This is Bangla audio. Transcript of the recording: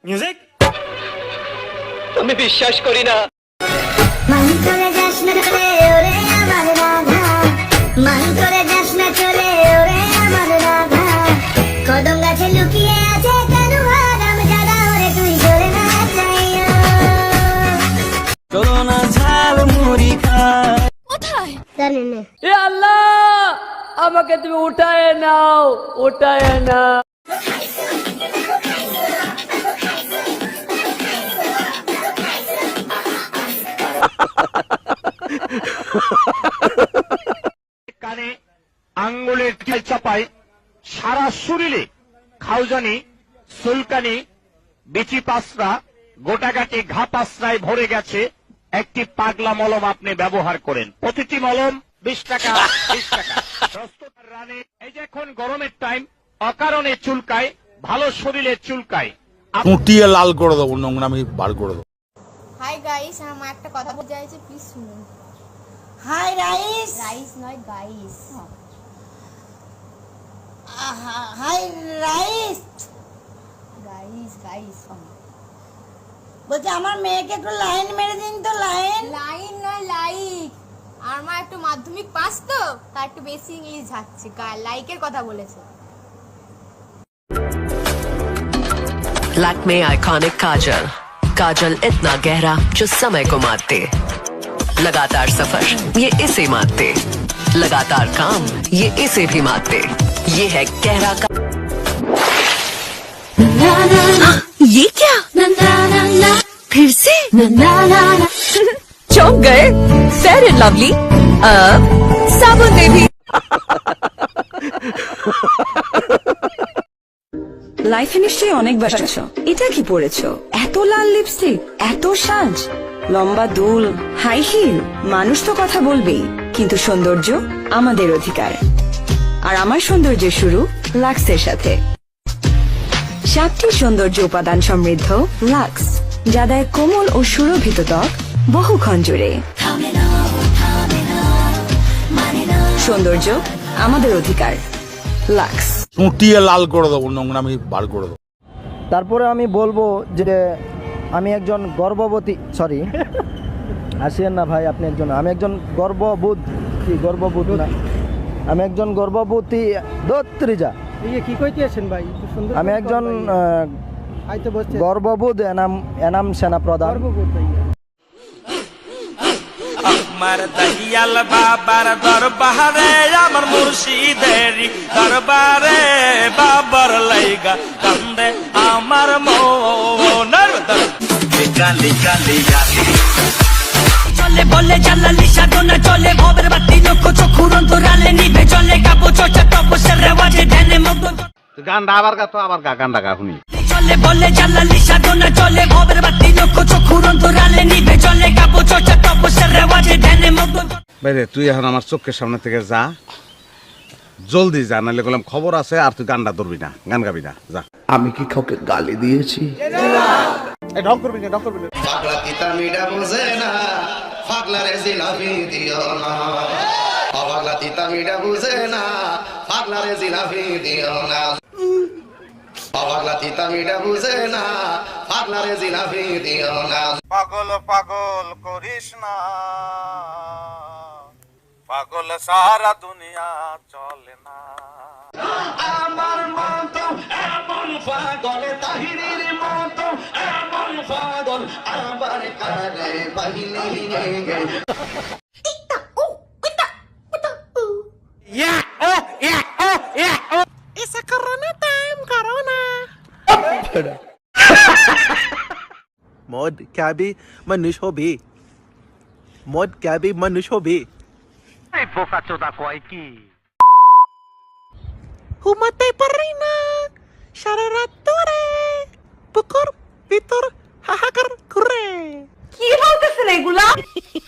মিউজিক আমি বিশ্বাস করি না। মান করে যাস না চলে ওরে আমার রাধা, মান করে যাস না চলে ওরে আমার রাধা, কদম গাছে লুকিয়ে আছে কেন আরাম জাদা ওরে তুই চলে না যাইও। চলো না ঝাল মুড়ি খাই। কোথায় জানি না। এ আল্লাহ আমাকে তুমি উঠায় নাও, উঠায় না। কানে আঙ্গুলের চাপায় সারা শরীরে খাউজানি, সুলকানি, বিচি পাসরা, গোটাগাটি ঘা পাসরায় ভরে গেছে। একটি পাগলা মলম আপনি ব্যবহার করেন, প্রতিটি মলম 20 টাকা 20 টাকা। রানে এই যে এখন গরমের টাইম, অকারণে চুলকায়, ভালো শরীরে চুলকায়, কুটিয়ে লাল করে দেবো, নোংরামি বার করে দেবো। হাই গাইস, আমার একটা কথা বলতে চাইছি, প্লিজ শুনুন। হাই রাইস, রাইস নয় guys. Hi rice, guys guys বলছি আমার মেয়েকে একটু লাইন মেরে দিন তো। লাইন লাইন নয় লাইক। আমার একটু মাধ্যমিক পাস তো, তার একটু বেশি ইংলিশ ঝাড়ছে, লাইকের কথা বলেছে। लैक्मे आइकॉनिक काजल, काजल इतना गहरा जो समय को मारते, लगातार सफर ये इसे मारते, लगातार काम ये इसे भी मारते, ये है गहरा का। ये क्या फिर से चौंक गए? फेयर एंड लवली अब साबुन में भी। লাইফে নিশ্চয়ই অনেকবার শুনেছো, এটা কি পরেছো? এত লাল লিপস্টিক, এত সাজ, লম্বা দুল, হাই হিল। মানুষ তো কথা বলবেই, কিন্তু সৌন্দর্য আমাদের অধিকার। আর আমার সৌন্দর্যের শুরু লাক্সের সাথে। 7টি সৌন্দর্য উপাদান সমৃদ্ধ লাক্স, যা দেয় কোমল ও সুরভিত ত্বক বহুক্ষণ জুড়ে। সৌন্দর্য আমাদের অধিকার, লাক্স। কুটিয়ে লাল করে দেবো, নোংরামি বার করে দেবো। তারপরে আমি বলবো যে আমি একজন গর্ভবতী, সরি হাসিয়েন না ভাই, আপনি একজন, আমি একজন গর্ভবোধ, কি গর্ভবোধ না, আমি একজন গর্ভবতী দত্রিজা। কি কইতেছেন ভাই? আমি একজন গর্ভবোধ এনাম সেনা প্রধান। আমার দহিয়াল বাবার দরবারে, আমার মুর্শিদেরি দরবারে, বাবার লাইগা কান্দে আমার মনের কালি কালি চলে বলে জালালি সাধনা চলে, ভবের বাতি লক্ষ চক্ষুর অন্তরালে নিভে চলে, কাবো চর্চা তপস্যার রেওয়াজে ধ্যানে মগ্ন। গানটা আবার গা তো আবার গা, গানটা গা শুনি। চলে বলে জালালি সাধনা চলে, ভবের বাতি লক্ষ চক্ষুর অন্তরালে নিভে চলে, কাবো চর্চা তপস্যার রেওয়াজে ধ্যানে মগ্ন। বাইরে তুই এখন আমার চোখের সামনে থেকে যা, জলদি যা, নাহলে বললাম খবর আছে, আর তুই গানটা ধরবি না, গান গাবি না, যা। আমি কি কাউকে গালি দিয়েছি? ঢং করবি না, ঢং করবি না। পাগলা তিতা মিঠা বুঝে না, পাগলারে জিলাপি দিও না। পাগলা তিতা মিঠা বুঝে না, পাগলারে জিলাপি দিও না। পাগলা তিতা মিঠা বুঝে না, পাগলারে জিলাপি দিও না। পাগল পাগল করিস না, পাগল সারা দুনিয়া চলে না। আমার মতো এমন পাগল, তাহিরের মতো এমন পাগল, আবার কারে বাহিনী গে। It's a corona time, corona. मौत क्या भी मनुष्य भी, मौत क्या भी मनुष्य भी। বোকা চোদা কয় কি? Humate parina, shararatore, pukur, pitur, hahakar, kure. কি বলতেছেন এগুলা?